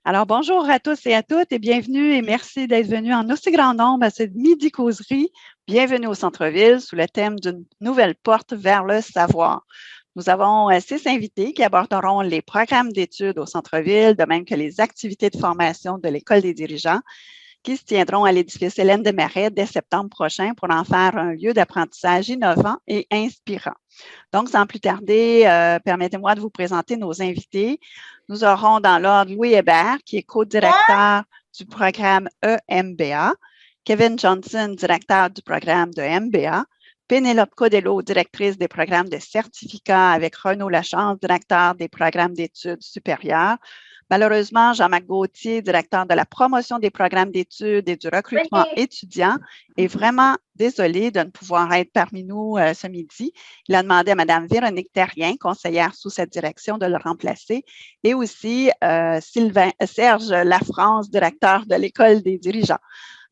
Alors, bonjour à tous et à toutes et bienvenue et merci d'être venus en aussi grand nombre à cette midi causerie. Bienvenue au centre-ville sous le thème d'une nouvelle porte vers le savoir. Nous avons 6 invités qui aborderont les programmes d'études au centre-ville, de même que les activités de formation de l'École des dirigeants qui se tiendront à l'édifice Hélène Desmarais dès septembre prochain pour en faire un lieu d'apprentissage innovant et inspirant. Donc, sans plus tarder, permettez-moi de vous présenter nos invités. Nous aurons dans l'ordre Louis Hébert, qui est co-directeur du programme EMBA, Kevin Johnson, directeur du programme de MBA, Pénélope Codello, directrice des programmes de certificat avec Renaud Lachance, directeur des programmes d'études supérieures. Malheureusement, Jean-Marc Gauthier, directeur de la promotion des programmes d'études et du recrutement étudiant, est vraiment désolé de ne pouvoir être parmi nous ce midi. Il a demandé à Mme Véronique Terrien, conseillère sous cette direction, de le remplacer, et aussi Serge Lafrance, directeur de l'École des dirigeants.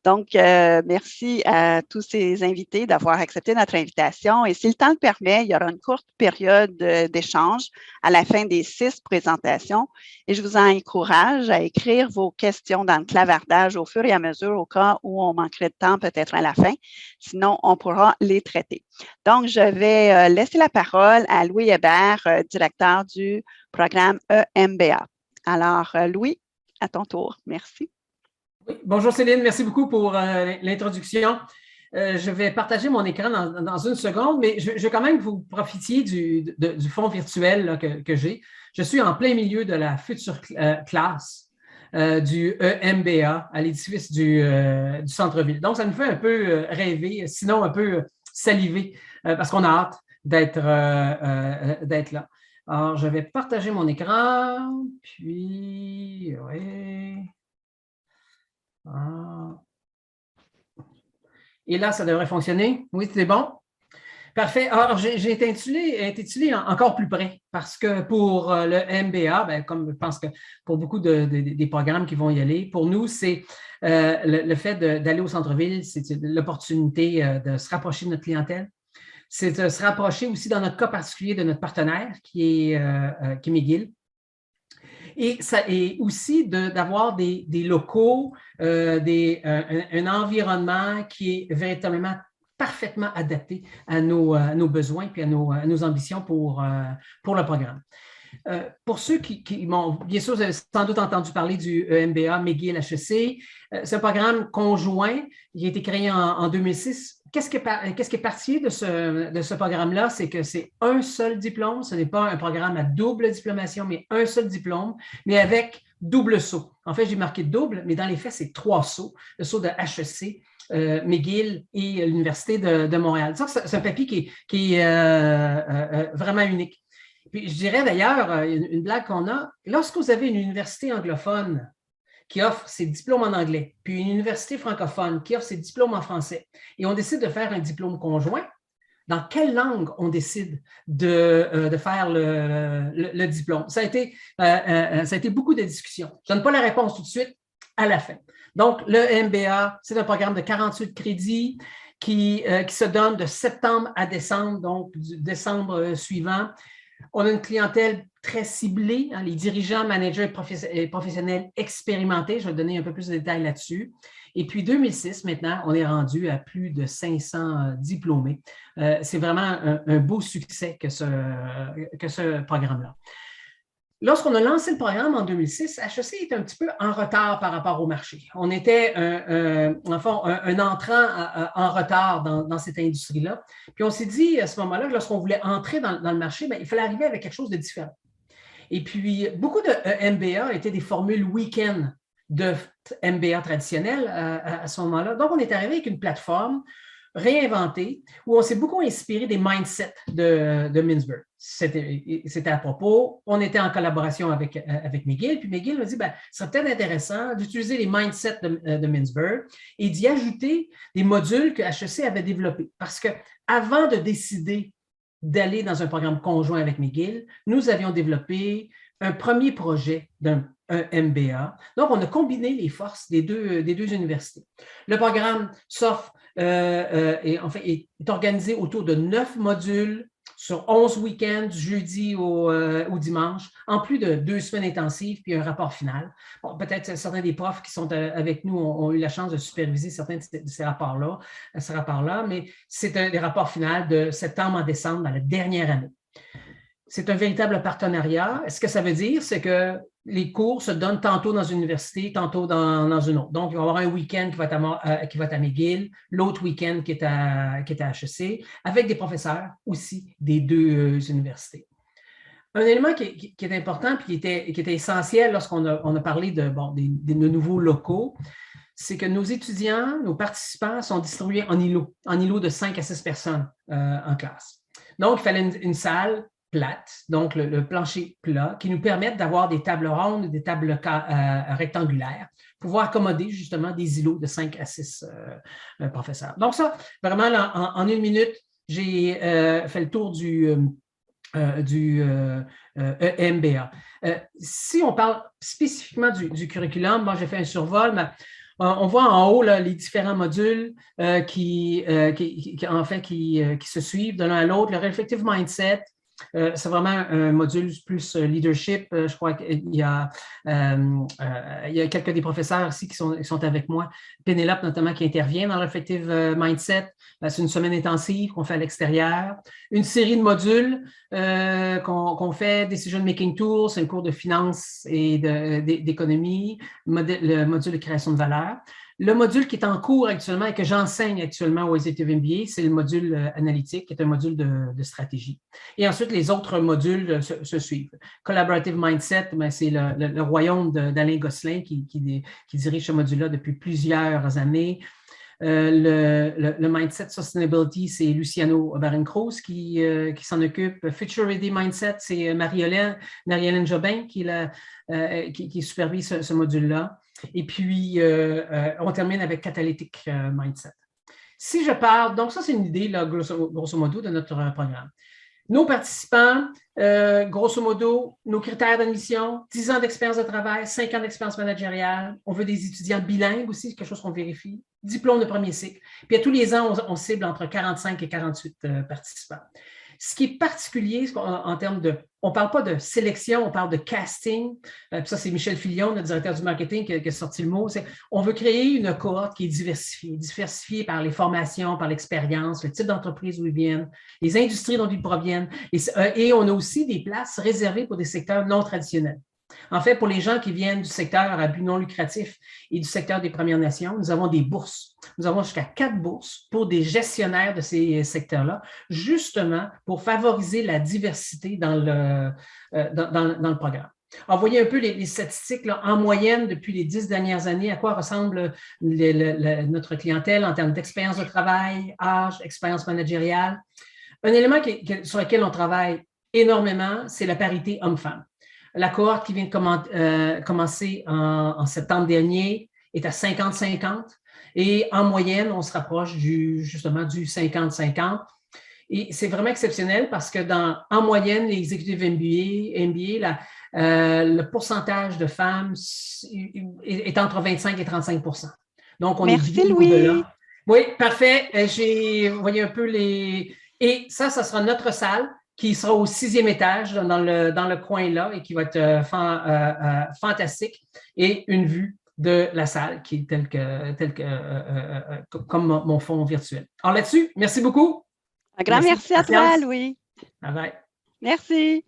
Donc, merci à tous ces invités d'avoir accepté notre invitation. Et si le temps le permet, il y aura une courte période d'échange à la fin des 6 présentations. Et je vous encourage à écrire vos questions dans le clavardage au fur et à mesure, au cas où on manquerait de temps peut-être à la fin. Sinon, on pourra les traiter. Donc, je vais laisser la parole à Louis Hébert, directeur du programme EMBA. Alors, Louis, à ton tour. Merci. Oui. Bonjour Céline, merci beaucoup pour l'introduction. Je vais partager mon écran dans une seconde, mais je vais quand même vous profiter du fond virtuel là, que j'ai. Je suis en plein milieu de la future classe du EMBA à l'édifice du centre-ville. Donc, ça me fait un peu rêver, sinon un peu saliver, parce qu'on a hâte d'être là. Alors, je vais partager mon écran, puis, oui. Et là, ça devrait fonctionner. Oui, c'est bon? Parfait. Alors, j'ai intitulé encore plus près parce que pour le MBA, ben, comme je pense que pour beaucoup des programmes qui vont y aller, pour nous, c'est le fait d'aller au centre-ville, c'est l'opportunité de se rapprocher de notre clientèle. C'est de se rapprocher aussi, dans notre cas particulier, de notre partenaire qui est McGill. Et aussi d'avoir des locaux, un environnement qui est véritablement parfaitement adapté à nos besoins et à nos ambitions pour le programme. Pour ceux qui m'ont, bien sûr, vous avez sans doute entendu parler du EMBA McGill HEC. C'est un programme conjoint qui a été créé en 2006. Qu'est-ce qui est parti de ce programme-là? C'est que c'est un seul diplôme. Ce n'est pas un programme à double diplomation, mais un seul diplôme, mais avec double saut. En fait, j'ai marqué double, mais dans les faits, c'est 3 sauts. Le saut de HEC, McGill et l'Université de Montréal. Ça, c'est un papier qui est vraiment unique. Puis, je dirais d'ailleurs, une blague qu'on a, lorsque vous avez une université anglophone qui offre ses diplômes en anglais, puis une université francophone qui offre ses diplômes en français, et on décide de faire un diplôme conjoint, dans quelle langue on décide de faire le diplôme? Ça a été beaucoup de discussions. Je ne donne pas la réponse tout de suite, à la fin. Donc, le MBA, c'est un programme de 48 crédits qui se donne de septembre à décembre, donc du décembre suivant. On a une clientèle très ciblée, hein, les dirigeants, managers et professionnels expérimentés. Je vais donner un peu plus de détails là-dessus. Et puis, 2006, maintenant, on est rendu à plus de 500 diplômés. C'est vraiment un beau succès que ce programme-là. Lorsqu'on a lancé le programme en 2006, HEC était un petit peu en retard par rapport au marché. On était un entrant en retard dans cette industrie-là. Puis on s'est dit à ce moment-là, lorsqu'on voulait entrer dans le marché, bien, il fallait arriver avec quelque chose de différent. Et puis, beaucoup de MBA étaient des formules week-end de MBA traditionnels à ce moment-là. Donc, on est arrivé avec une plateforme réinventée où on s'est beaucoup inspiré des mindsets de Mintzberg. C'était à propos. On était en collaboration avec McGill. Puis McGill m'a dit, ben, ce serait peut-être intéressant d'utiliser les mindsets de Mintzberg et d'y ajouter des modules que HEC avait développés. Parce qu'avant de décider d'aller dans un programme conjoint avec McGill, nous avions développé un premier projet d'un MBA. Donc, on a combiné les forces des deux universités. Le programme s'offre est organisé autour de 9 modules sur 11 week-ends, du jeudi au dimanche, en plus de 2 semaines intensives, puis un rapport final. Bon, peut-être certains des profs qui sont avec nous ont eu la chance de superviser certains de ces rapports-là, mais c'est des rapports finaux de septembre en décembre dans la dernière année. C'est un véritable partenariat. Ce que ça veut dire, c'est que les cours se donnent tantôt dans une université, tantôt dans une autre. Donc, il va y avoir un week-end qui va être à McGill, l'autre week-end qui est à HEC, avec des professeurs aussi des deux universités. Un élément qui est important et qui était essentiel lorsqu'on a parlé de nouveaux locaux, c'est que nos étudiants, nos participants sont distribués en îlots de 5 à 6 personnes en classe. Donc, il fallait une salle plate, donc le plancher plat, qui nous permettent d'avoir des tables rondes, des tables rectangulaires, pour pouvoir accommoder justement des îlots de 5 à 6 professeurs. Donc ça, vraiment, là, en 1 minute, j'ai fait le tour du EMBA. Si on parle spécifiquement du curriculum, j'ai fait un survol, mais on voit en haut là, les différents modules qui se suivent de l'un à l'autre. Le Reflective Mindset, c'est vraiment un module plus leadership. Je crois qu'il y a quelques des professeurs ici qui sont avec moi. Pénélope, notamment, qui intervient dans le Reflective Mindset. C'est une semaine intensive qu'on fait à l'extérieur. Une série de modules qu'on fait, Decision Making Tools, c'est un cours de finance et d'économie, le module de création de valeur. Le module qui est en cours actuellement et que j'enseigne actuellement au Executive MBA, c'est le module analytique, qui est un module de stratégie. Et ensuite, les autres modules se suivent. Collaborative Mindset, c'est le royaume d'Alain Gosselin qui dirige ce module-là depuis plusieurs années. Le Mindset Sustainability, c'est Luciano Baron-Cruz qui s'en occupe. Future Ready Mindset, c'est Marie-Hélène Jobin qui supervise ce module-là. Et puis, on termine avec Catalytic Mindset. Si je parle, donc ça, c'est une idée, là, grosso modo, de notre programme. Nos participants, grosso modo, nos critères d'admission, 10 ans d'expérience de travail, 5 ans d'expérience managériale. On veut des étudiants bilingues aussi, c'est quelque chose qu'on vérifie. Diplôme de premier cycle. Puis à tous les ans, on cible entre 45 et 48 participants. Ce qui est particulier en termes de... On ne parle pas de sélection, on parle de casting. Puis ça, c'est Michel Filion, notre directeur du marketing, qui a sorti le mot. On veut créer une cohorte qui est diversifiée par les formations, par l'expérience, le type d'entreprise où ils viennent, les industries dont ils proviennent. Et on a aussi des places réservées pour des secteurs non traditionnels. En fait, pour les gens qui viennent du secteur à but non lucratif et du secteur des Premières Nations, nous avons des bourses. Nous avons jusqu'à 4 bourses pour des gestionnaires de ces secteurs-là, justement pour favoriser la diversité dans le programme. Alors, vous voyez un peu les statistiques là, en moyenne depuis les 10 dernières années, à quoi ressemble notre clientèle en termes d'expérience de travail, âge, expérience managériale. Un élément sur lequel on travaille énormément, c'est la parité homme-femme. La cohorte qui vient de commencer en septembre dernier est à 50-50 et en moyenne, on se rapproche justement du 50-50. Et c'est vraiment exceptionnel parce que en moyenne, les exécutifs MBA, le pourcentage de femmes est entre 25 et 35%. Donc, on Merci, est Louis. Oui, parfait. Vous voyez un peu les... Et ça sera notre salle qui sera au 6e étage dans le coin là et qui va être fantastique et une vue de la salle qui est telle que comme mon fond virtuel. Alors là-dessus, merci beaucoup. Un grand merci à toi, Louis. Bye bye. Merci.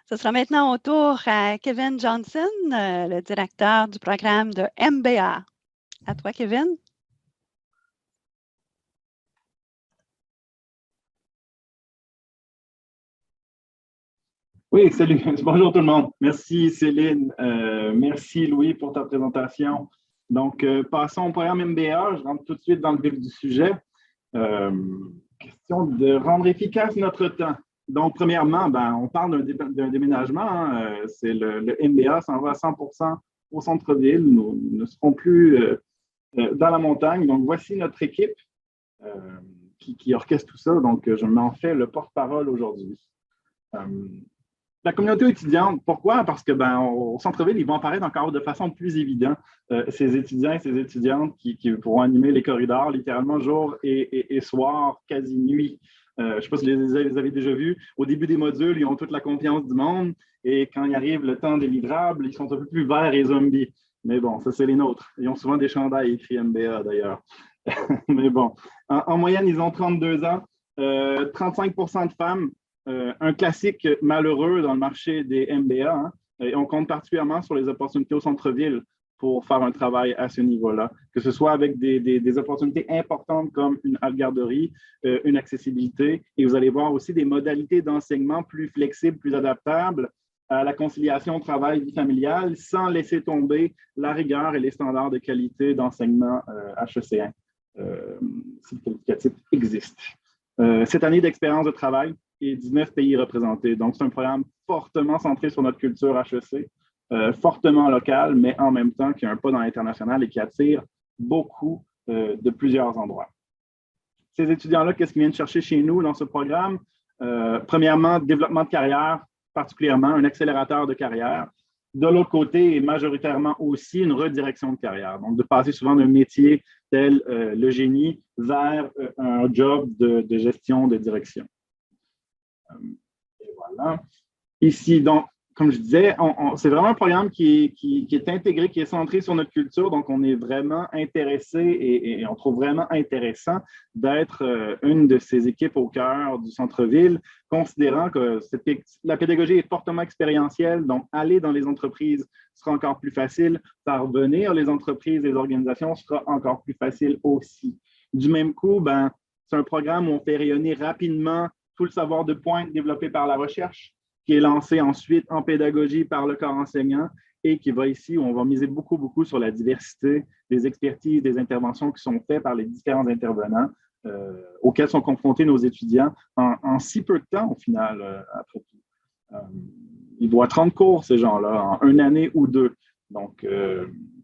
Ce sera maintenant au tour à Kevin Johnson, le directeur du programme de MBA. À toi, Kevin. Oui, salut. Bonjour tout le monde. Merci Céline. Merci Louis pour ta présentation. Donc, passons au programme MBA. Je rentre tout de suite dans le vif du sujet. Question de rendre efficace notre temps. Donc, premièrement, on parle d'un déménagement. Hein. C'est le MBA s'en va à 100% au centre-ville. Nous ne serons plus dans la montagne. Donc, voici notre équipe qui orchestre tout ça. Donc, je m'en fais le porte-parole aujourd'hui. La communauté étudiante, pourquoi? Parce que au centre-ville, ils vont apparaître encore de façon plus évidente, ces étudiants et ces étudiantes qui pourront animer les corridors littéralement jour et soir, quasi nuit. Je ne sais pas si vous les avez déjà vus. Au début des modules, ils ont toute la confiance du monde. Et quand il arrive le temps des livrables, ils sont un peu plus verts et zombies. Mais bon, ça, c'est les nôtres. Ils ont souvent des chandails écrits MBA, d'ailleurs. Mais bon, en moyenne, ils ont 32 ans. 35% de femmes. Un classique malheureux dans le marché des MBA. Hein, et on compte particulièrement sur les opportunités au centre-ville pour faire un travail à ce niveau-là, que ce soit avec des opportunités importantes comme une garderie, une accessibilité, et vous allez voir aussi des modalités d'enseignement plus flexibles, plus adaptables à la conciliation travail-vie familiale, sans laisser tomber la rigueur et les standards de qualité d'enseignement HEC1, si le qualificatif existe. 7 années d'expérience de travail et 19 pays représentés. Donc, c'est un programme fortement centré sur notre culture HEC, fortement local, mais en même temps qui a un pas dans l'international et qui attire beaucoup de plusieurs endroits. Ces étudiants-là, qu'est-ce qu'ils viennent chercher chez nous dans ce programme? Premièrement, développement de carrière, particulièrement un accélérateur de carrière. De l'autre côté, et majoritairement aussi une redirection de carrière. Donc, de passer souvent d'un métier tel le génie vers un job de gestion, de direction. Et voilà. Ici, donc, comme je disais, c'est vraiment un programme qui est intégré, qui est centré sur notre culture. Donc, on est vraiment intéressé et on trouve vraiment intéressant d'être une de ces équipes au cœur du centre-ville, considérant que la pédagogie est fortement expérientielle. Donc, aller dans les entreprises sera encore plus facile. Parvenir les entreprises et les organisations sera encore plus facile aussi. Du même coup, c'est un programme où on fait rayonner rapidement tout le savoir de pointe développé par la recherche, qui est lancé ensuite en pédagogie par le corps enseignant et qui va ici où on va miser beaucoup sur la diversité des expertises, des interventions qui sont faites par les différents intervenants auxquels sont confrontés nos étudiants en si peu de temps au final, après tout. Ils voient 30 cours, ces gens-là, en une année ou deux. Donc,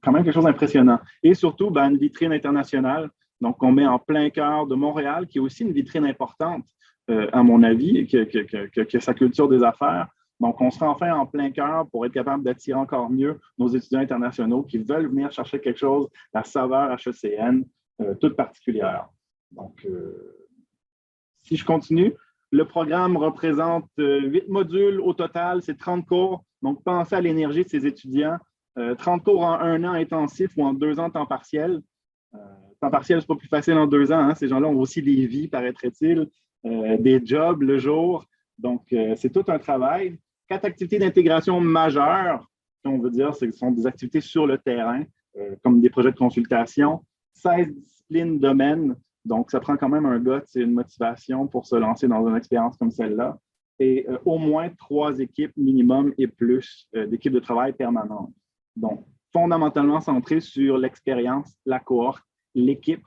quand même quelque chose d'impressionnant. Et surtout, une vitrine internationale. Donc, on met en plein cœur de Montréal, qui est aussi une vitrine importante, à mon avis, que sa culture des affaires. Donc, on sera enfin en plein cœur pour être capable d'attirer encore mieux nos étudiants internationaux qui veulent venir chercher quelque chose, la saveur HECN, toute particulière. Donc, si je continue, le programme représente 8 modules au total, c'est 30 cours. Donc, pensez à l'énergie de ces étudiants. 30 cours en 1 an intensif ou en 2 ans temps partiel. Temps partiel, ce n'est pas plus facile en 2 ans. Hein. Ces gens-là ont aussi des vies, paraîtrait-il. Des jobs le jour. Donc, c'est tout un travail. 4 activités d'intégration majeures, on veut dire, ce sont des activités sur le terrain, comme des projets de consultation. 16 disciplines domaines. Donc, ça prend quand même un gars, c'est une motivation pour se lancer dans une expérience comme celle-là. Et au moins 3 équipes minimum et plus d'équipes de travail permanentes. Donc, fondamentalement centré sur l'expérience, la cohorte, l'équipe.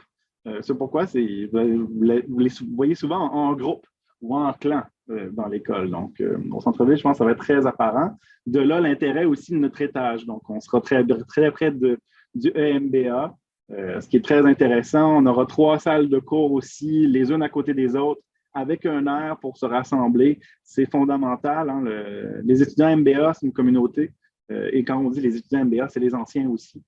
C'est pourquoi vous les voyez souvent en groupe ou en clan dans l'école. Donc, au centre-ville, je pense que ça va être très apparent. De là, l'intérêt aussi de notre étage. Donc, on sera très près du EMBA, ce qui est très intéressant. On aura 3 salles de cours aussi, les unes à côté des autres, avec un air pour se rassembler. C'est fondamental. Hein, les étudiants MBA, c'est une communauté. Et quand on dit les étudiants MBA, c'est les anciens aussi.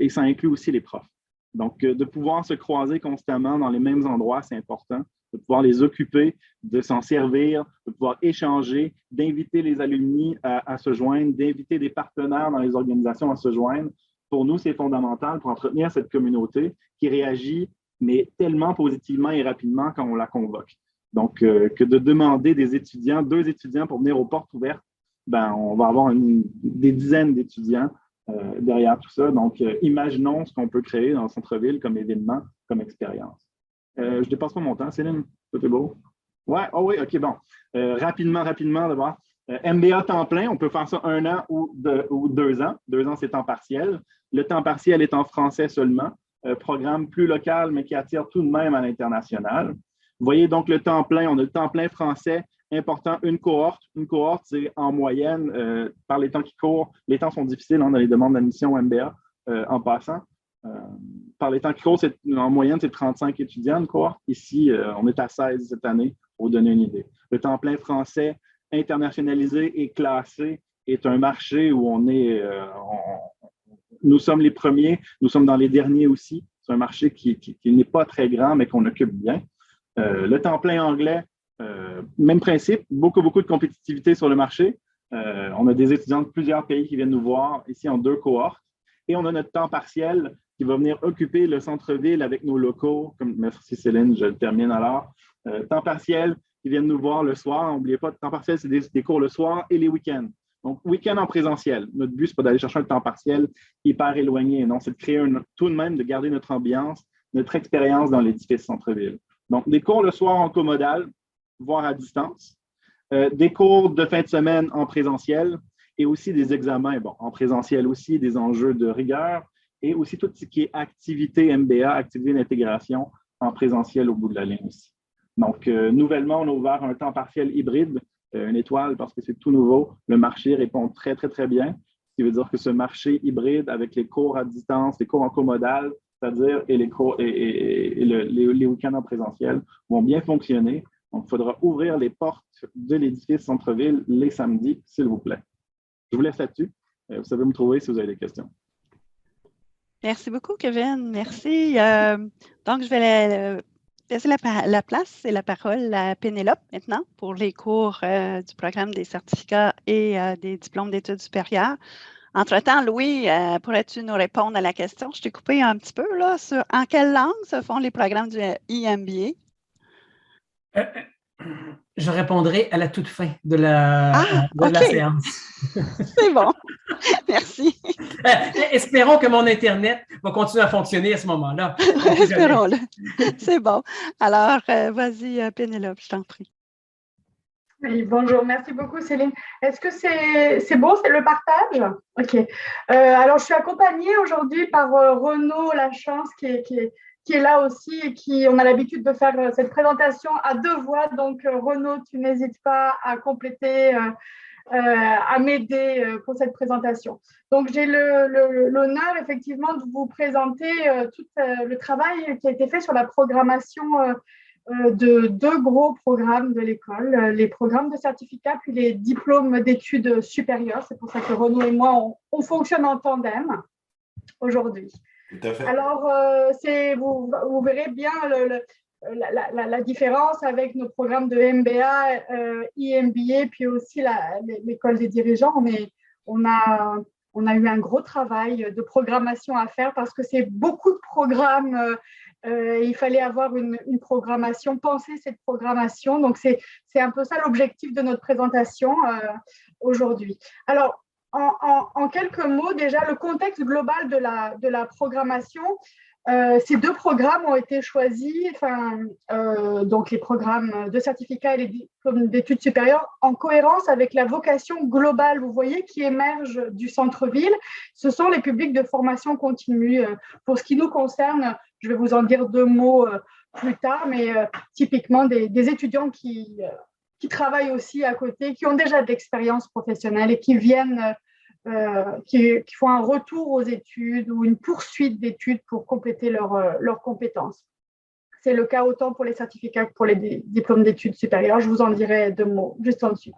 Et ça inclut aussi les profs. Donc, de pouvoir se croiser constamment dans les mêmes endroits, c'est important. De pouvoir les occuper, de s'en servir, de pouvoir échanger, d'inviter les alumni à se joindre, d'inviter des partenaires dans les organisations à se joindre. Pour nous, c'est fondamental pour entretenir cette communauté qui réagit, mais tellement positivement et rapidement quand on la convoque. Donc, que de demander des étudiants, 2 étudiants pour venir aux portes ouvertes, on va avoir des dizaines d'étudiants derrière tout ça. Donc, imaginons ce qu'on peut créer dans le centre-ville comme événement, comme expérience. Je dépasse pas mon temps, Céline? Tout est beau? Ouais, oh oui, OK, bon. Rapidement d'abord. MBA temps plein, on peut faire ça 1 an ou 2 ans. 2 ans, c'est temps partiel. Le temps partiel est en français seulement. Programme plus local, mais qui attire tout de même à l'international. Vous voyez donc le temps plein, on a le temps plein français, important, une cohorte. Une cohorte, c'est en moyenne, par les temps qui courent, les temps sont difficiles dans les demandes d'admission au MBA en passant. Par les temps qui courent, en moyenne, c'est 35 étudiants une cohorte. Ici, on est à 16 cette année, pour vous donner une idée. Le temps plein français, internationalisé et classé, est un marché où nous sommes les premiers, nous sommes dans les derniers aussi. C'est un marché qui n'est pas très grand, mais qu'on occupe bien. Le temps plein anglais, Même principe, beaucoup de compétitivité sur le marché. On a des étudiants de plusieurs pays qui viennent nous voir ici en 2 cohortes. Et on a notre temps partiel qui va venir occuper le centre-ville avec nos locaux. Merci Céline, je le termine alors. Temps partiel qui viennent nous voir le soir. N'oubliez pas, temps partiel, c'est des cours le soir et les week-ends. Donc, week-end en présentiel. Notre but, ce n'est pas d'aller chercher un temps partiel hyper éloigné. Non, c'est de créer tout de même, de garder notre ambiance, notre expérience dans l'édifice centre-ville. Donc, des cours le soir en comodal, voire à distance. Des cours de fin de semaine en présentiel et aussi des examens, en présentiel aussi, des enjeux de rigueur et aussi tout ce qui est activité MBA, activité d'intégration en présentiel au bout de la ligne aussi. Donc, nouvellement, on a ouvert un temps partiel hybride, une étoile parce que c'est tout nouveau. Le marché répond très, très, très bien. Ce qui veut dire que ce marché hybride avec les cours à distance, les cours en comodal, c'est-à-dire et les cours les week-ends en présentiel vont bien fonctionner. Donc, il faudra ouvrir les portes de l'édifice centre-ville les samedis, s'il vous plaît. Je vous laisse là-dessus. Vous savez me trouver si vous avez des questions. Merci beaucoup, Kevin. Merci. Donc, je vais laisser la place et la parole à Pénélope maintenant pour les cours du programme des certificats et des diplômes d'études supérieures. Entre-temps, Louis, pourrais-tu nous répondre à la question? Je t'ai coupé un petit peu là sur en quelle langue se font les programmes du EMBA? Je répondrai à la toute fin de la séance. C'est bon. Merci. Espérons que mon Internet va continuer à fonctionner à ce moment-là. Espérons-le. C'est bon. Alors, vas-y, Pénélope, je t'en prie. Oui, bonjour. Merci beaucoup, Céline. Est-ce que c'est bon, c'est le partage? OK. Alors, je suis accompagnée aujourd'hui par Renaud Lachance qui est là aussi et on a l'habitude de faire cette présentation à 2 voix. Donc, Renaud, tu n'hésites pas à compléter, à m'aider pour cette présentation. Donc, j'ai l'honneur, effectivement, de vous présenter tout le travail qui a été fait sur la programmation de 2 gros programmes de l'école, les programmes de certificat puis les diplômes d'études supérieures. C'est pour ça que Renaud et moi, on fonctionne en tandem aujourd'hui. Tout à fait. Alors, vous verrez bien la différence avec nos programmes de MBA, EMBA, puis aussi l'école des dirigeants. On a eu un gros travail de programmation à faire parce que c'est beaucoup de programmes. Il fallait avoir une programmation, penser cette programmation. Donc, c'est un peu ça l'objectif de notre présentation aujourd'hui. Alors, en quelques mots, déjà, le contexte global de la programmation, ces 2 programmes ont été choisis, donc les programmes de certificat et les diplômes d'études supérieures, en cohérence avec la vocation globale, vous voyez, qui émerge du centre-ville. Ce sont les publics de formation continue. Pour ce qui nous concerne, je vais vous en dire 2 mots plus tard, mais typiquement des étudiants qui travaillent aussi à côté, qui ont déjà de l'expérience professionnelle et qui viennent qui font un retour aux études ou une poursuite d'études pour compléter leurs compétences. C'est le cas autant pour les certificats que pour les diplômes d'études supérieures. Je vous en dirai 2 mots juste ensuite.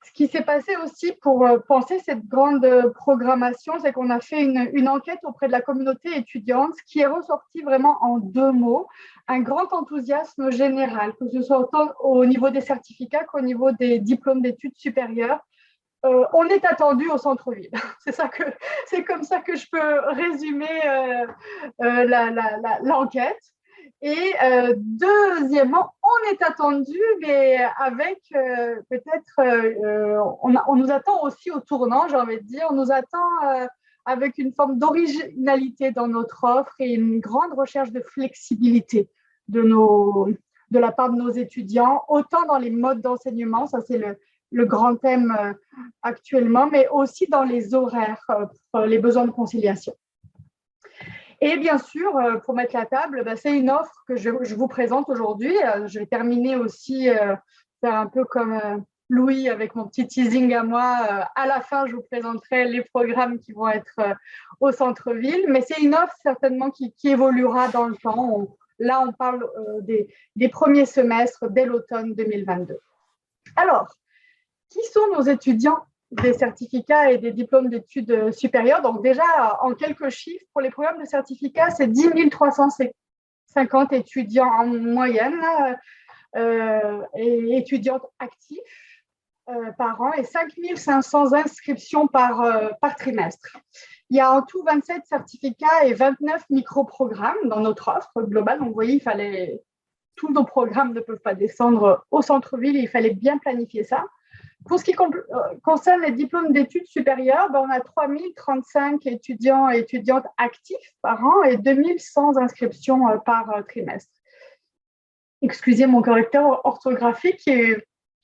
Ce qui s'est passé aussi pour penser cette grande programmation, c'est qu'on a fait une enquête auprès de la communauté étudiante, ce qui est ressorti vraiment en 2 mots, un grand enthousiasme général, que ce soit autant au niveau des certificats qu'au niveau des diplômes d'études supérieures. On est attendu au centre-ville. C'est comme ça que je peux résumer l'enquête. Et deuxièmement, on est attendu, mais avec peut-être, on nous attend aussi au tournant, j'ai envie de dire. On nous attend avec une forme d'originalité dans notre offre et une grande recherche de flexibilité de la part de nos étudiants, autant dans les modes d'enseignement, ça c'est le grand thème actuellement, mais aussi dans les horaires, les besoins de conciliation. Et bien sûr, pour mettre la table, c'est une offre que je vous présente aujourd'hui. Je vais terminer aussi, faire un peu comme Louis avec mon petit teasing à moi. À la fin, je vous présenterai les programmes qui vont être au centre-ville, mais c'est une offre certainement qui évoluera dans le temps. Là, on parle des premiers semestres dès l'automne 2022. Alors, qui sont nos étudiants des certificats et des diplômes d'études supérieures? Donc déjà, en quelques chiffres, pour les programmes de certificats, c'est 10 350 étudiants en moyenne. et étudiantes actifs par an et 5 500 inscriptions par trimestre. Il y a en tout 27 certificats et 29 micro-programmes dans notre offre globale. Donc, vous voyez, tous nos programmes ne peuvent pas descendre au centre-ville et il fallait bien planifier ça. Pour ce qui concerne les diplômes d'études supérieures, on a 3035 étudiants et étudiantes actifs par an et 2100 inscriptions par trimestre. Excusez mon correcteur orthographique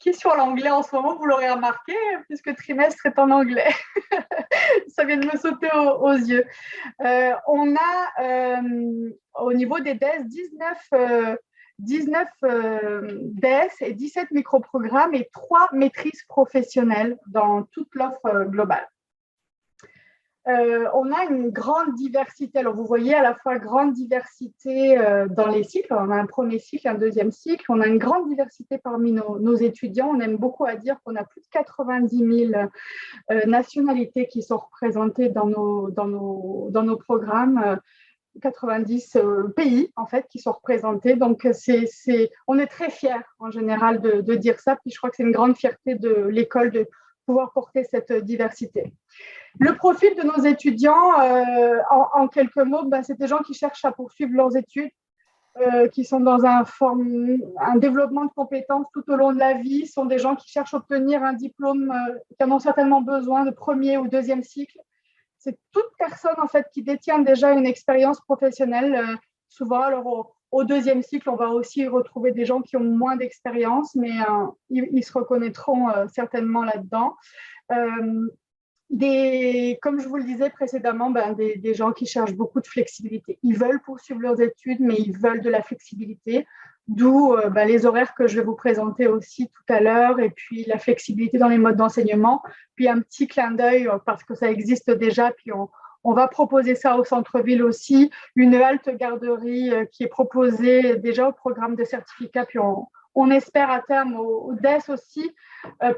qui est sur l'anglais en ce moment, vous l'aurez remarqué, puisque trimestre est en anglais. Ça vient de me sauter aux yeux. On a, au niveau des DES, 19 DES et 17 microprogrammes et 3 maîtrises professionnelles dans toute l'offre globale. On a une grande diversité. Alors, vous voyez à la fois grande diversité dans les cycles. On a un premier cycle, un deuxième cycle. On a une grande diversité parmi nos étudiants. On aime beaucoup à dire qu'on a plus de 90 000 nationalités qui sont représentées dans nos programmes. 90 pays, en fait, qui sont représentés. Donc, on est très fiers, en général, de dire ça. Puis, je crois que c'est une grande fierté de l'école de pouvoir porter cette diversité. Le profil de nos étudiants, en quelques mots, c'est des gens qui cherchent à poursuivre leurs études, qui sont dans un développement de compétences tout au long de la vie, sont des gens qui cherchent à obtenir un diplôme, qui en ont certainement besoin de premier ou deuxième cycle. C'est toute personne en fait qui détient déjà une expérience professionnelle. Souvent, alors au deuxième cycle, on va aussi retrouver des gens qui ont moins d'expérience, mais ils se reconnaîtront certainement là-dedans. Comme je vous le disais précédemment, des gens qui cherchent beaucoup de flexibilité. Ils veulent poursuivre leurs études, mais ils veulent de la flexibilité, d'où les horaires que je vais vous présenter aussi tout à l'heure, et puis la flexibilité dans les modes d'enseignement, puis un petit clin d'œil, parce que ça existe déjà, puis on va proposer ça au centre-ville aussi, une halte garderie qui est proposée déjà au programme de certificat, puis on espère à terme au DES aussi,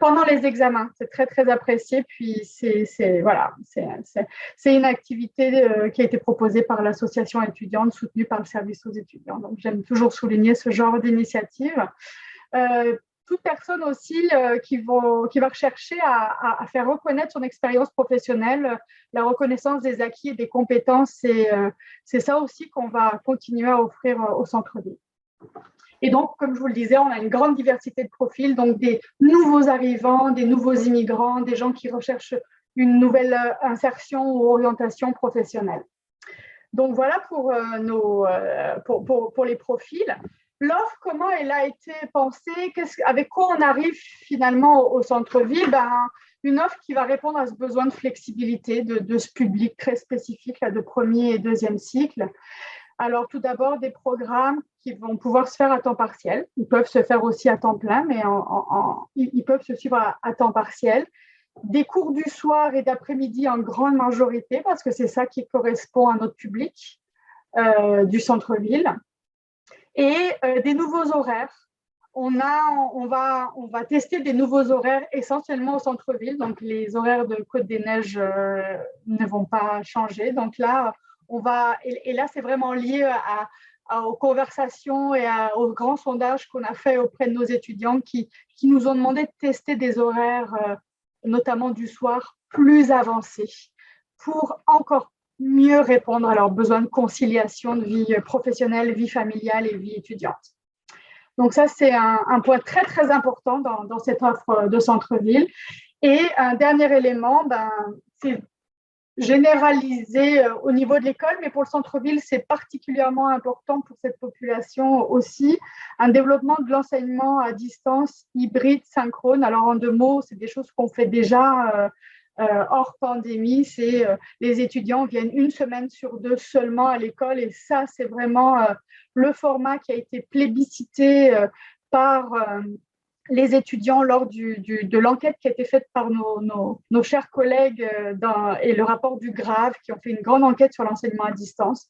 pendant les examens. C'est très, très apprécié. Puis, c'est une activité qui a été proposée par l'association étudiante, soutenue par le service aux étudiants. Donc, j'aime toujours souligner ce genre d'initiative. Toute personne aussi qui va rechercher à faire reconnaître son expérience professionnelle, la reconnaissance des acquis et des compétences, c'est ça aussi qu'on va continuer à offrir au centre-ville. Et donc, comme je vous le disais, on a une grande diversité de profils, donc des nouveaux arrivants, des nouveaux immigrants, des gens qui recherchent une nouvelle insertion ou orientation professionnelle. Donc, voilà pour les profils. L'offre, comment elle a été pensée, avec quoi on arrive finalement au centre-ville? Une offre qui va répondre à ce besoin de flexibilité de ce public très spécifique là, de premier et deuxième cycle. Alors, tout d'abord, des programmes qui vont pouvoir se faire à temps partiel. Ils peuvent se faire aussi à temps plein, mais ils peuvent se suivre à temps partiel. Des cours du soir et d'après-midi en grande majorité, parce que c'est ça qui correspond à notre public du centre-ville. Et des nouveaux horaires. On va tester des nouveaux horaires essentiellement au centre-ville. Donc, les horaires de Côte-des-Neiges ne vont pas changer. Donc là, et là, c'est vraiment lié aux conversations et aux grands sondages qu'on a fait auprès de nos étudiants qui nous ont demandé de tester des horaires, notamment du soir, plus avancés pour encore mieux répondre à leurs besoins de conciliation de vie professionnelle, vie familiale et vie étudiante. Donc ça, c'est un point très, très important dans cette offre de centre-ville. Et un dernier élément, c'est généralisé au niveau de l'école, mais pour le centre-ville, c'est particulièrement important pour cette population aussi, un développement de l'enseignement à distance hybride, synchrone. Alors, en 2 mots, c'est des choses qu'on fait déjà hors pandémie, les étudiants viennent 1 semaine sur 2 seulement à l'école et ça, c'est vraiment le format qui a été plébiscité par les étudiants lors de l'enquête qui a été faite par nos chers collègues et le rapport du GRAVE qui ont fait une grande enquête sur l'enseignement à distance.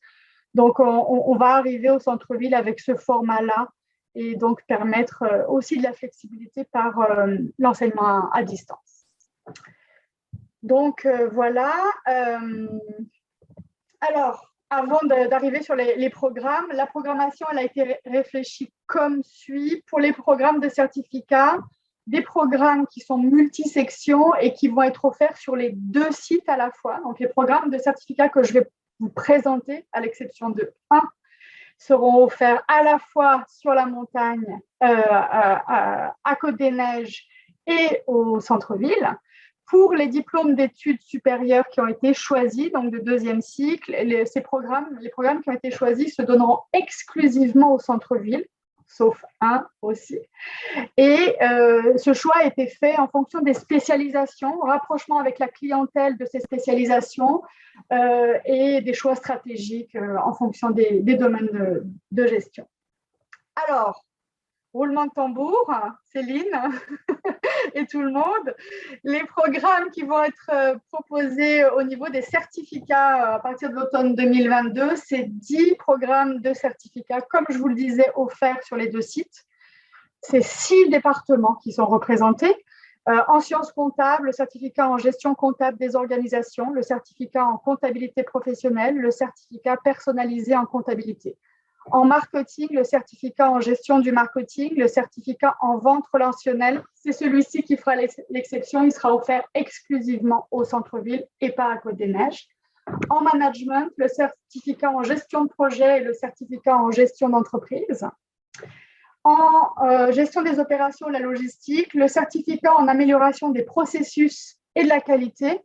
Donc, on va arriver au centre-ville avec ce format-là et donc permettre aussi de la flexibilité par l'enseignement à distance. Donc, voilà. Alors, avant d'arriver sur les programmes, la programmation elle a été réfléchie comme suit. Pour les programmes de certificat, des programmes qui sont multisections et qui vont être offerts sur les 2 sites à la fois. Donc, les programmes de certificat que je vais vous présenter, à l'exception de 1, seront offerts à la fois sur la montagne, à Côte-des-Neiges et au centre-ville. Pour les diplômes d'études supérieures qui ont été choisis, donc de 2e cycle, les programmes qui ont été choisis se donneront exclusivement au centre-ville, sauf 1 aussi. Et ce choix a été fait en fonction des spécialisations, en rapprochement avec la clientèle de ces spécialisations et des choix stratégiques en fonction des domaines de gestion. Alors, roulement de tambour, Céline et tout le monde, les programmes qui vont être proposés au niveau des certificats à partir de l'automne 2022, c'est 10 programmes de certificats, comme je vous le disais, offerts sur les 2 sites. C'est 6 départements qui sont représentés. En sciences comptables, le certificat en gestion comptable des organisations, le certificat en comptabilité professionnelle, le certificat personnalisé en comptabilité. En marketing, le certificat en gestion du marketing, le certificat en vente relationnelle, c'est celui-ci qui fera l'exception. Il sera offert exclusivement au centre-ville et pas à Côte-des-Neiges. En management, le certificat en gestion de projet et le certificat en gestion d'entreprise. En gestion des opérations et la logistique, le certificat en amélioration des processus et de la qualité.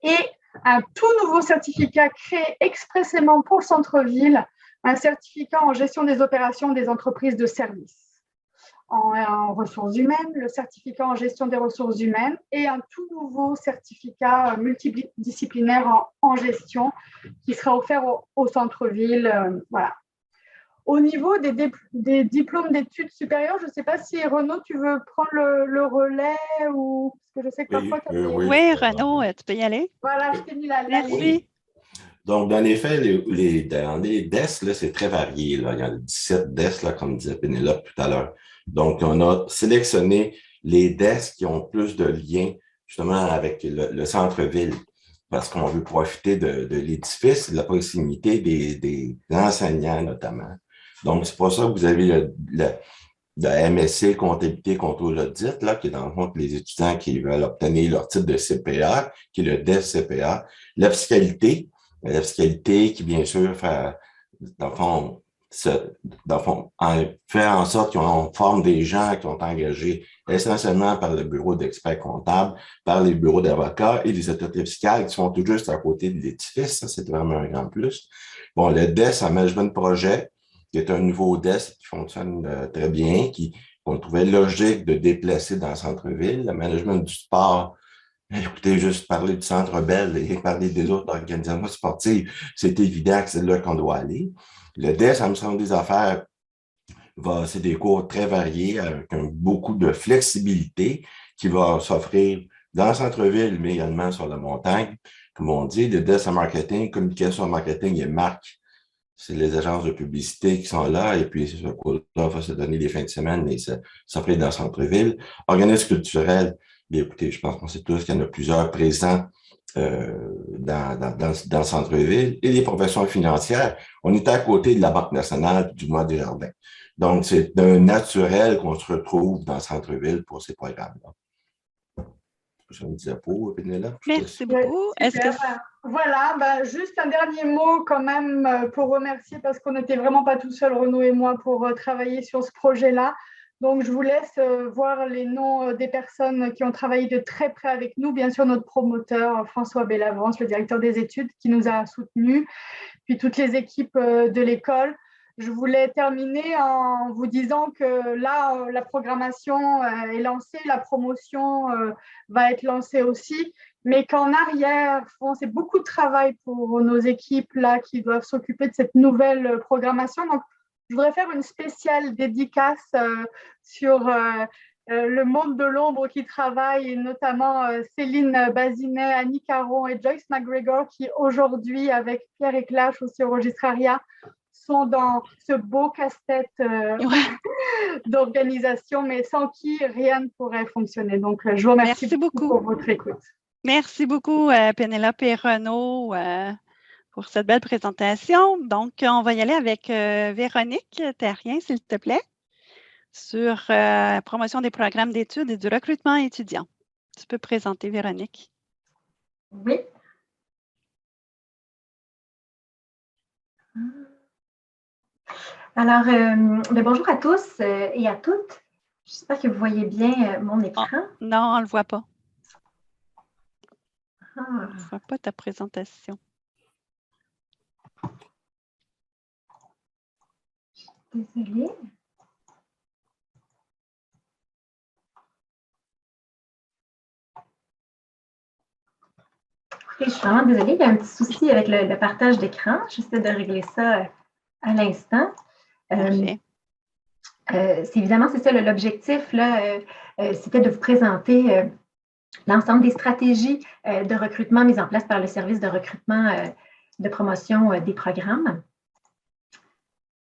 Et un tout nouveau certificat créé expressément pour le centre-ville, un certificat en gestion des opérations des entreprises de services. En ressources humaines, le certificat en gestion des ressources humaines et un tout nouveau certificat multidisciplinaire en gestion qui sera offert au centre-ville. Voilà. Au niveau des diplômes d'études supérieures, je ne sais pas si Renaud, tu veux prendre le relais ou parce que je sais que parfois tu as Oui, Renaud, tu peux y aller. Voilà, je t'ai mis la Merci. liste. Donc, dans les faits, dans les DES, là, c'est très varié. Là. Il y en a 17 DES, là, comme disait Pénélope tout à l'heure. Donc, on a sélectionné les DES qui ont plus de liens justement avec le centre-ville parce qu'on veut profiter de l'édifice, de la proximité des enseignants notamment. Donc, c'est pour ça que vous avez le MSC, comptabilité, contrôle audit, là, qui est dans le fond les étudiants qui veulent obtenir leur titre de CPA, qui est le DES CPA. La fiscalité qui, bien sûr, fait, dans le fond, fait en sorte qu'on forme des gens qui ont engagés essentiellement par le bureau d'experts comptables, par les bureaux d'avocats et les autorités fiscales qui sont tout juste à côté de l'édifice. Ça, c'est vraiment un grand plus. Bon, le DES, en management de projet, qui est un nouveau DES qui fonctionne très bien, qu'on trouvait logique de déplacer dans le centre-ville. Le management du sport, écoutez, juste parler du Centre Bell et parler des autres organisations sportives, c'est évident que c'est là qu'on doit aller. Le DES, en mission des affaires, c'est des cours très variés avec beaucoup de flexibilité qui va s'offrir dans le centre-ville, mais également sur la montagne. Comme on dit, le DES en marketing, communication en marketing et marque. C'est les agences de publicité qui sont là, et puis ce cours-là va se donner les fins de semaine et s'offrir dans le centre-ville. Organisme culturel, bien écoutez, je pense qu'on sait tous qu'il y en a plusieurs présents dans le centre-ville. Et les professions financières, on est à côté de la Banque nationale du Mois des Jardins. Donc, c'est d'un naturel qu'on se retrouve dans le centre-ville pour ces programmes-là. Je me disais pas, Pénélope. Merci beaucoup. Voilà, juste un dernier mot quand même pour remercier parce qu'on n'était vraiment pas tout seul, Renaud et moi, pour travailler sur ce projet-là. Donc, je vous laisse voir les noms des personnes qui ont travaillé de très près avec nous. Bien sûr, notre promoteur, François Bellavance, le directeur des études, qui nous a soutenus, puis toutes les équipes de l'école. Je voulais terminer en vous disant que là, la programmation est lancée, la promotion va être lancée aussi, mais qu'en arrière, c'est beaucoup de travail pour nos équipes là qui doivent s'occuper de cette nouvelle programmation. Donc, je voudrais faire une spéciale dédicace sur le monde de l'ombre qui travaille, et notamment Céline Bazinet, Annie Caron et Joyce McGregor qui aujourd'hui, avec Pierre Éclache aussi au Registrariat, sont dans ce beau casse-tête d'organisation, mais sans qui rien ne pourrait fonctionner. Donc, je vous remercie beaucoup pour votre écoute. Merci beaucoup, Pénélope et Renaud. pour cette belle présentation. Donc, on va y aller avec Véronique Terrien, s'il te plaît, sur promotion des programmes d'études et du recrutement étudiant. Tu peux présenter, Véronique. Oui. Alors, bonjour à tous et à toutes. J'espère que vous voyez bien mon écran. Non, on ne le voit pas. Ah. On ne voit pas ta présentation. Désolée. Je suis vraiment désolée, il y a un petit souci avec le partage d'écran. J'essaie de régler ça à l'instant. Évidemment, c'est ça l'objectif, c'était de vous présenter l'ensemble des stratégies de recrutement mises en place par le service de recrutement de promotion des programmes.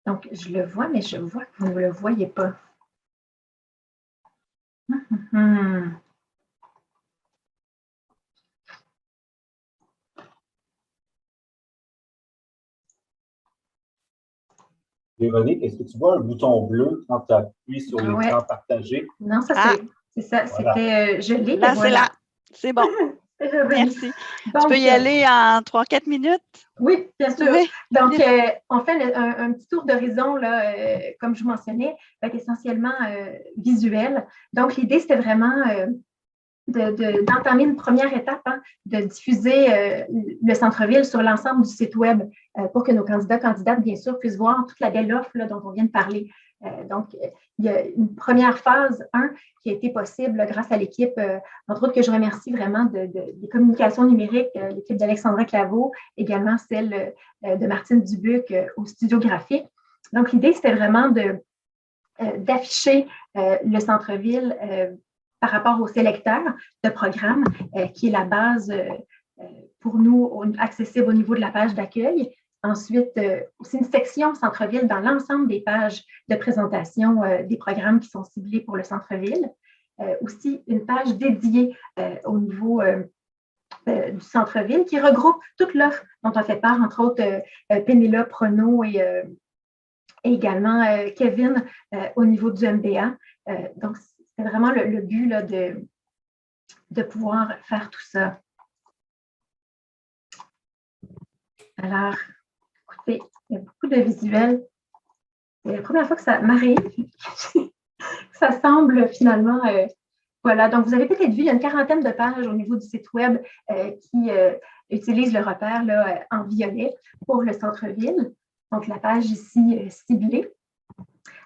Donc, je le vois, mais je vois que vous ne le voyez pas. Véronique, est-ce que tu vois un bouton bleu quand tu appuies sur l'écran partagé? Non, ça c'est ça. Voilà. C'était gelé. Là, c'est là. C'est bon. Merci. Donc, tu peux y aller en 3-4 minutes? Oui, bien sûr. Oui. Donc, on fait un petit tour d'horizon, comme je vous mentionnais, essentiellement visuel. Donc, l'idée, c'était vraiment d'entamer une première étape, de diffuser le centre-ville sur l'ensemble du site web pour que nos candidates, bien sûr, puissent voir toute la belle offre dont on vient de parler. Donc, il y a une première phase 1 qui a été possible grâce à l'équipe, entre autres que je remercie vraiment des communications numériques, l'équipe d'Alexandra Claveau, également celle de Martine Dubuc au studio graphique. Donc, l'idée, c'était vraiment d'afficher le centre-ville par rapport au sélecteur de programme, qui est la base pour nous accessible au niveau de la page d'accueil. Ensuite, aussi une section centre-ville dans l'ensemble des pages de présentation des programmes qui sont ciblés pour le centre-ville. Aussi, une page dédiée au niveau du centre-ville qui regroupe toute l'offre dont on fait part, entre autres Pénélope, Renaud et également Kevin au niveau du MBA. Donc, c'est vraiment le but de pouvoir faire tout ça. Alors, écoutez, il y a beaucoup de visuels. C'est la première fois que ça m'arrive, ça semble finalement... voilà, donc vous avez peut-être vu, il y a une quarantaine de pages au niveau du site web qui utilisent le repère en violet pour le centre-ville. Donc, la page ici ciblée.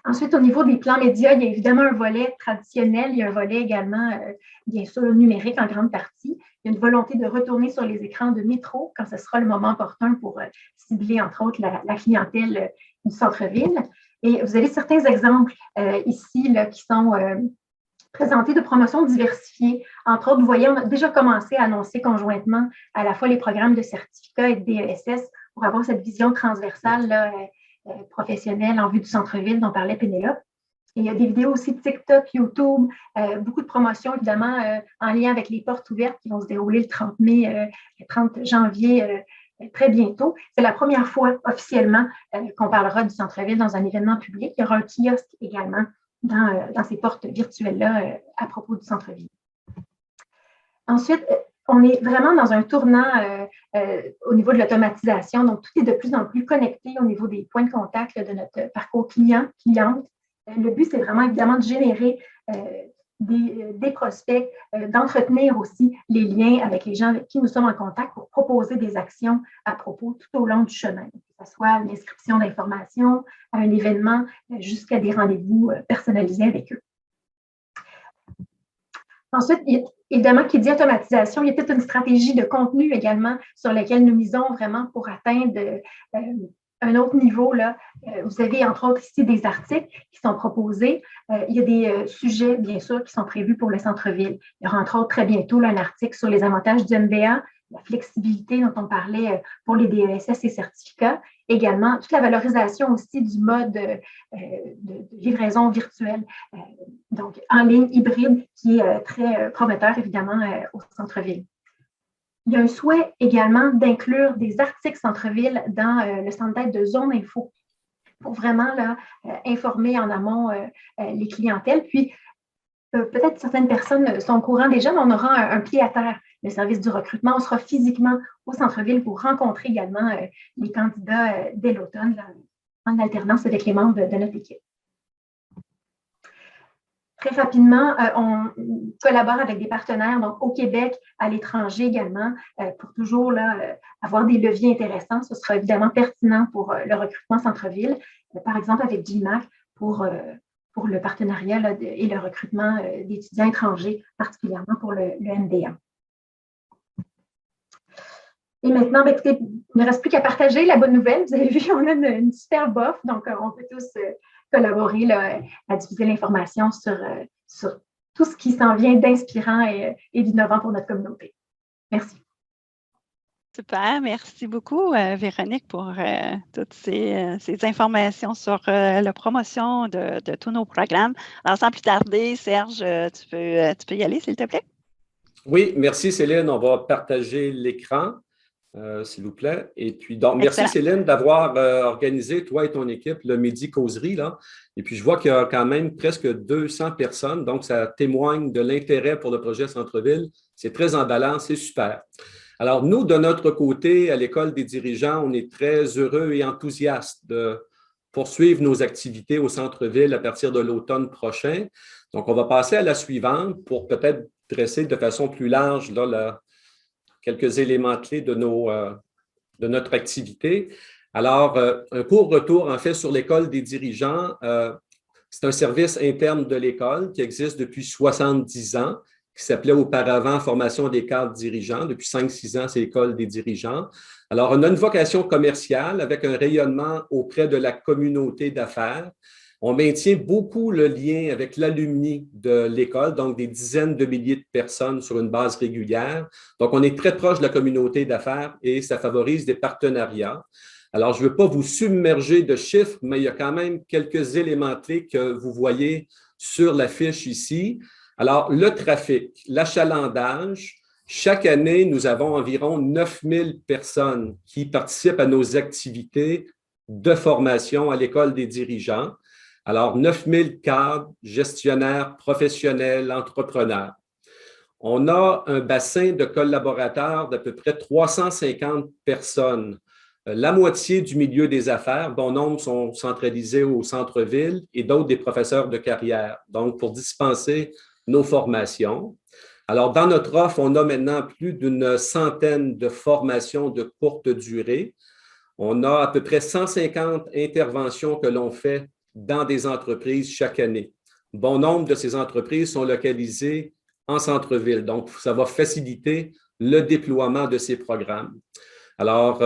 Ensuite, au niveau des plans médias, il y a évidemment un volet traditionnel, il y a un volet également, bien sûr, numérique en grande partie. Il y a une volonté de retourner sur les écrans de métro quand ce sera le moment opportun pour cibler, entre autres, la clientèle du centre-ville. Et vous avez certains exemples ici qui sont présentés de promotions diversifiées. Entre autres, vous voyez, on a déjà commencé à annoncer conjointement à la fois les programmes de certificat et de DESS pour avoir cette vision transversale professionnelle en vue du centre-ville dont parlait Pénélope. Et il y a des vidéos aussi de TikTok, YouTube, beaucoup de promotions évidemment en lien avec les portes ouvertes qui vont se dérouler le 30 mai, le 30 janvier, très bientôt. C'est la première fois officiellement qu'on parlera du centre-ville dans un événement public. Il y aura un kiosque également dans ces portes virtuelles-là à propos du centre-ville. Ensuite, on est vraiment dans un tournant au niveau de l'automatisation. Donc, tout est de plus en plus connecté au niveau des points de contact de notre parcours client-cliente. Le but, c'est vraiment évidemment de générer des prospects, d'entretenir aussi les liens avec les gens avec qui nous sommes en contact pour proposer des actions à propos tout au long du chemin, que ce soit une inscription d'information, à un événement, jusqu'à des rendez-vous personnalisés avec eux. Ensuite, évidemment, qui dit automatisation, il y a toute une stratégie de contenu également sur laquelle nous misons vraiment pour atteindre un autre niveau. Vous avez entre autres ici des articles qui sont proposés. Il y a des sujets, bien sûr, qui sont prévus pour le centre-ville. Il y aura entre autres très bientôt un article sur les avantages du MBA, la flexibilité dont on parlait pour les DESS et certificats. Également, toute la valorisation aussi du mode de livraison virtuelle, donc en ligne hybride, qui est très prometteur, évidemment, au centre-ville. il y a un souhait également d'inclure des articles centre-ville dans le centre d'aide de Zone Info pour vraiment là, informer en amont les clientèles. Puis, peut-être certaines personnes sont au courant déjà, mais on aura un pied à terre. Le service du recrutement, on sera physiquement au centre-ville pour rencontrer également les candidats dès l'automne en alternance avec les membres de notre équipe. Très rapidement, on collabore avec des partenaires donc au Québec, à l'étranger également, pour toujours là, avoir des leviers intéressants. Ce sera évidemment pertinent pour le recrutement centre-ville, par exemple avec GMAC pour le partenariat là, et le recrutement d'étudiants étrangers, particulièrement pour le MBA. Et maintenant, ben, écoutez, il ne reste plus qu'à partager la bonne nouvelle. Vous avez vu, on a une superbe offre, donc on peut tous collaborer là, à diffuser l'information sur tout ce qui s'en vient d'inspirant et d'innovant pour notre communauté. Merci. Super, merci beaucoup, Véronique, pour toutes ces informations sur la promotion de tous nos programmes. Alors, sans plus tarder, Serge, tu peux y aller, s'il te plaît? Oui, merci Céline. On va partager l'écran, s'il vous plaît. Et puis, donc, merci Excellent. Céline d'avoir organisé, toi et ton équipe, le Midi Causerie, là. Et puis, je vois qu'il y a quand même presque 200 personnes, donc ça témoigne de l'intérêt pour le projet Centre-Ville. C'est très emballant, c'est super. Alors, nous, de notre côté, à l'École des dirigeants, on est très heureux et enthousiastes de poursuivre nos activités au centre-ville à partir de l'automne prochain. Donc, on va passer à la suivante pour peut-être dresser de façon plus large là, quelques éléments clés de notre activité. Alors, un court retour, en fait, sur l'École des dirigeants. C'est un service interne de l'École qui existe depuis 70 ans, qui s'appelait auparavant Formation des cadres dirigeants. Depuis 5-6 ans, c'est l'École des dirigeants. Alors, on a une vocation commerciale avec un rayonnement auprès de la communauté d'affaires. On maintient beaucoup le lien avec l'alumni de l'école, donc des dizaines de milliers de personnes sur une base régulière. Donc, on est très proche de la communauté d'affaires et ça favorise des partenariats. Alors, je ne veux pas vous submerger de chiffres, mais il y a quand même quelques éléments clés que vous voyez sur la fiche ici. Alors, le trafic, l'achalandage, chaque année, nous avons environ 9000 personnes qui participent à nos activités de formation à l'École des dirigeants. Alors, 9000 cadres, gestionnaires, professionnels, entrepreneurs. On a un bassin de collaborateurs d'à peu près 350 personnes. La moitié du milieu des affaires, bon nombre sont centralisés au centre-ville et d'autres des professeurs de carrière, donc pour dispenser nos formations. Alors, dans notre offre, on a maintenant plus d'une centaine de formations de courte durée. On a à peu près 150 interventions que l'on fait dans des entreprises chaque année. Bon nombre de ces entreprises sont localisées en centre-ville, donc ça va faciliter le déploiement de ces programmes. Alors,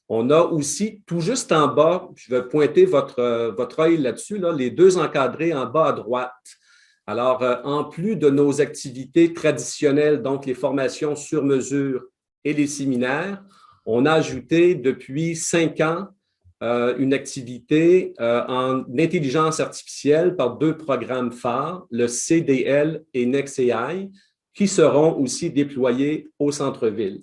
on a aussi, tout juste en bas, je vais pointer votre œil là-dessus, là, les deux encadrés en bas à droite. Alors, en plus de nos activités traditionnelles, donc les formations sur mesure et les séminaires, on a ajouté depuis 5 ans une activité en intelligence artificielle par 2 programmes phares, le CDL et NextAI, qui seront aussi déployés au centre-ville.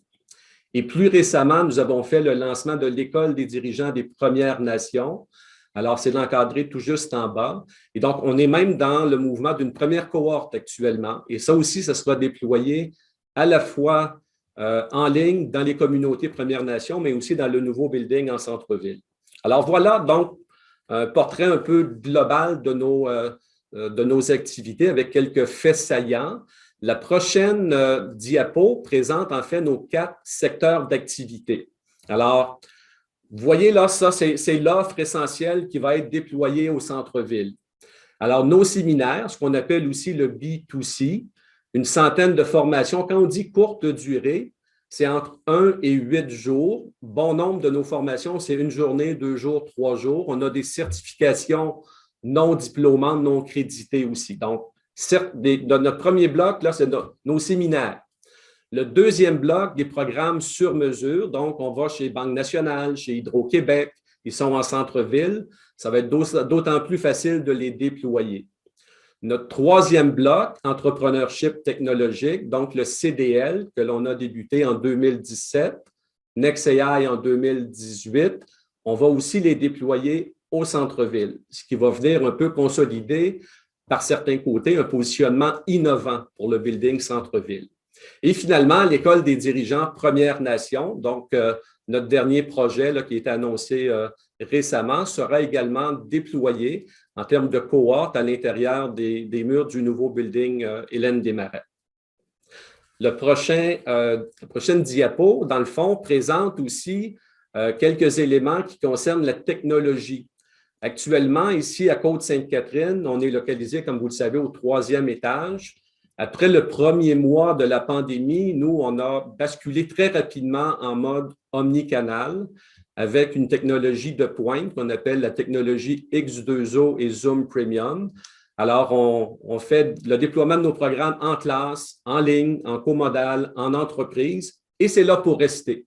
Et plus récemment, nous avons fait le lancement de l'École des dirigeants des Premières Nations. Alors, c'est l'encadré tout juste en bas. Et donc, on est même dans le mouvement d'une première cohorte actuellement. Et ça aussi, ça sera déployé à la fois en ligne dans les communautés Premières Nations, mais aussi dans le nouveau building en centre-ville. Alors, voilà donc un portrait un peu global de nos activités avec quelques faits saillants. La prochaine diapo présente en fait nos 4 secteurs d'activité. Alors, vous voyez là, ça, c'est l'offre essentielle qui va être déployée au centre-ville. Alors, nos séminaires, ce qu'on appelle aussi le B2C, une centaine de formations. Quand on dit courte durée, c'est entre 1 et 8 jours. Bon nombre de nos formations, c'est 1 journée, 2 jours, 3 jours. On a des certifications non diplômantes, non créditées aussi. Donc, notre premier bloc, là, c'est nos séminaires. Le deuxième bloc, des programmes sur mesure. Donc, on va chez Banque nationale, chez Hydro-Québec. Ils sont en centre-ville. Ça va être d'autant plus facile de les déployer. Notre troisième bloc, Entrepreneurship technologique, donc le CDL que l'on a débuté en 2017, NextAI en 2018, on va aussi les déployer au centre-ville, ce qui va venir un peu consolider par certains côtés un positionnement innovant pour le building centre-ville. Et finalement, l'École des dirigeants Premières Nations, donc notre dernier projet là, qui a été annoncé récemment, sera également déployé en termes de cohorte à l'intérieur des murs du nouveau building Hélène Desmarais. La prochaine diapo, dans le fond, présente aussi quelques éléments qui concernent la technologie. Actuellement, ici à Côte-Sainte-Catherine, on est localisé, comme vous le savez, au 3e étage. Après le premier mois de la pandémie, nous, on a basculé très rapidement en mode omnicanal avec une technologie de pointe qu'on appelle la technologie X2O et Zoom Premium. Alors, on fait le déploiement de nos programmes en classe, en ligne, en comodal, en entreprise, et c'est là pour rester.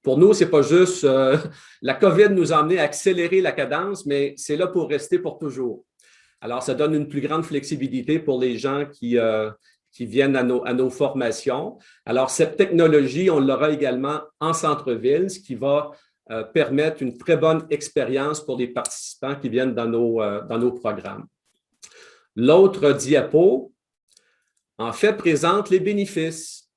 Pour nous, ce n'est pas juste la COVID nous a amené à accélérer la cadence, mais c'est là pour rester pour toujours. Alors, ça donne une plus grande flexibilité pour les gens qui viennent à nos formations. Alors, cette technologie, on l'aura également en centre-ville, ce qui va permettre une très bonne expérience pour les participants qui viennent dans nos programmes. L'autre diapo, en fait, présente les bénéfices.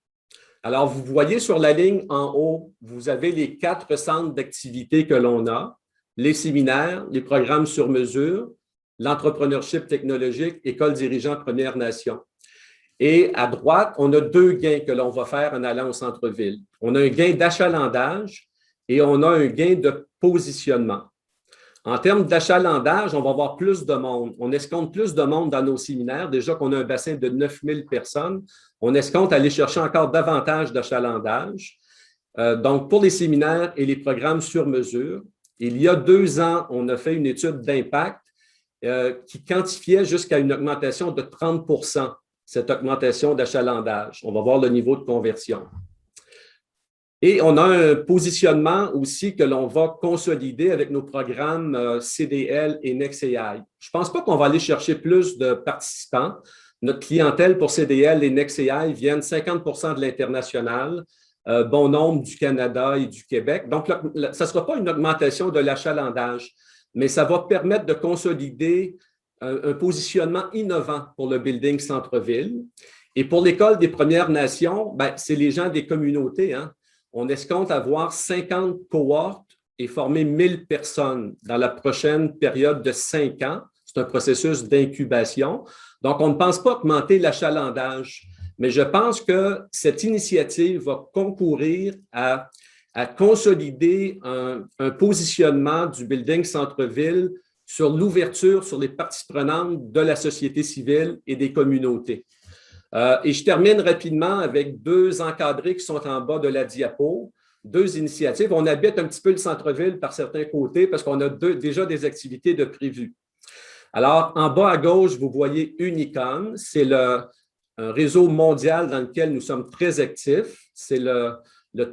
Alors, vous voyez sur la ligne en haut, vous avez les 4 centres d'activité que l'on a, les séminaires, les programmes sur mesure, l'entrepreneurship technologique, École dirigeant Premières Nations. Et à droite, on a 2 gains que l'on va faire en allant au centre-ville. On a un gain d'achalandage et on a un gain de positionnement. En termes d'achalandage, on va avoir plus de monde. On escompte plus de monde dans nos séminaires. Déjà qu'on a un bassin de 9000 personnes, on escompte aller chercher encore davantage d'achalandage. Donc, pour les séminaires et les programmes sur mesure, il y a 2 ans, on a fait une étude d'impact qui quantifiait jusqu'à une augmentation de 30 %, cette augmentation d'achalandage. On va voir le niveau de conversion. Et on a un positionnement aussi que l'on va consolider avec nos programmes CDL et NextAI. Je ne pense pas qu'on va aller chercher plus de participants. Notre clientèle pour CDL et NextAI viennent 50 % de l'international, bon nombre du Canada et du Québec. Donc, ça ne sera pas une augmentation de l'achalandage, mais ça va permettre de consolider un positionnement innovant pour le building centre-ville. Et pour l'École des Premières Nations, c'est les gens des communautés, hein. On escompte avoir 50 cohortes et former 1000 personnes dans la prochaine période de 5 ans. C'est un processus d'incubation. Donc, on ne pense pas augmenter l'achalandage, mais je pense que cette initiative va concourir à consolider un positionnement du building centre-ville sur l'ouverture sur les parties prenantes de la société civile et des communautés. Et je termine rapidement avec 2 encadrés qui sont en bas de la diapo, 2 initiatives. On habite un petit peu le centre-ville par certains côtés parce qu'on a déjà des activités de prévues. Alors, en bas à gauche, vous voyez Unicon. C'est un réseau mondial dans lequel nous sommes très actifs. C'est le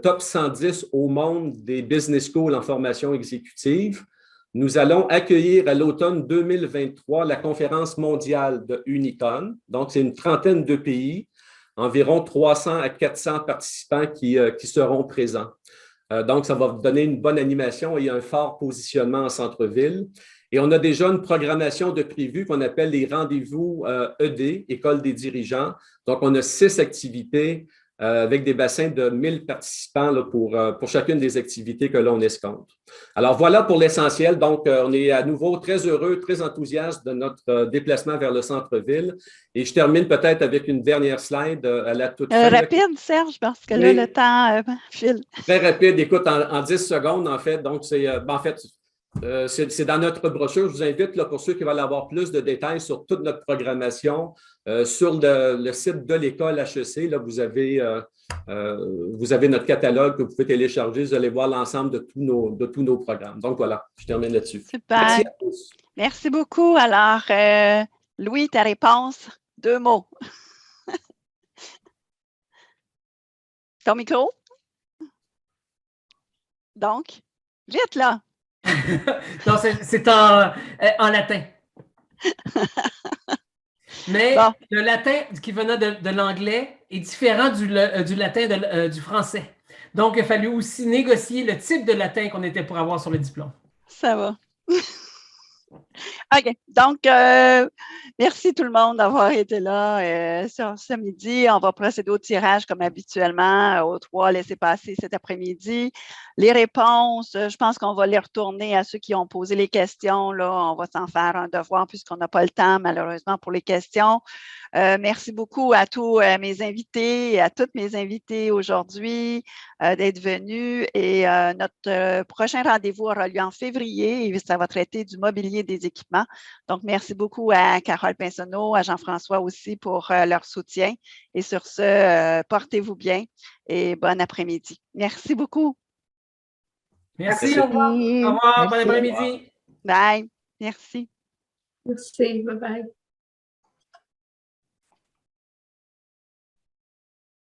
top 110 au monde des business schools en formation exécutive. Nous allons accueillir à l'automne 2023 la conférence mondiale de Unicon. Donc, c'est une trentaine de pays, environ 300 à 400 participants qui seront présents. Donc, ça va vous donner une bonne animation et un fort positionnement en centre-ville. Et on a déjà une programmation de prévu qu'on appelle les rendez-vous ED, École des dirigeants. Donc, on a 6 activités avec des bassins de 1000 participants là, pour chacune des activités que l'on escompte. Alors, voilà pour l'essentiel. Donc, on est à nouveau très heureux, très enthousiaste de notre déplacement vers le centre-ville. Et je termine peut-être avec une dernière slide à la toute fin. Rapide, Serge, parce que là, le temps file. Très rapide. Écoute, en 10 secondes, en fait. Donc, c'est dans notre brochure. Je vous invite, là, pour ceux qui veulent avoir plus de détails sur toute notre programmation, sur le site de l'école HEC, là, vous avez notre catalogue que vous pouvez télécharger. Vous allez voir l'ensemble de tous nos programmes. Donc, voilà, je termine là-dessus. Super. Merci à tous. Merci beaucoup. Alors, Louis, ta réponse, 2 mots. Ton micro? Donc, vite, là. Non, c'est en latin. Mais Bon. le latin qui venait de l'anglais est différent du latin du français. Donc, il a fallu aussi négocier le type de latin qu'on était pour avoir sur le diplôme. Ça va. OK. Donc, merci tout le monde d'avoir été là ce midi. On va procéder au tirage comme habituellement aux 3 laissez-passer cet après-midi. Les réponses, je pense qu'on va les retourner à ceux qui ont posé les questions. Là, on va s'en faire un devoir puisqu'on n'a pas le temps, malheureusement, pour les questions. Merci beaucoup à tous mes invités et à toutes mes invitées aujourd'hui d'être venus. Et notre prochain rendez-vous aura lieu en février et ça va traiter du mobilier des équipements. Donc, merci beaucoup à Carole Pinsonneau, à Jean-François aussi pour leur soutien. Et sur ce, portez-vous bien et bon après-midi. Merci beaucoup. Merci. Au revoir. Au revoir. Bon Merci. après-midi. Bye. Merci. Merci. Bye-bye.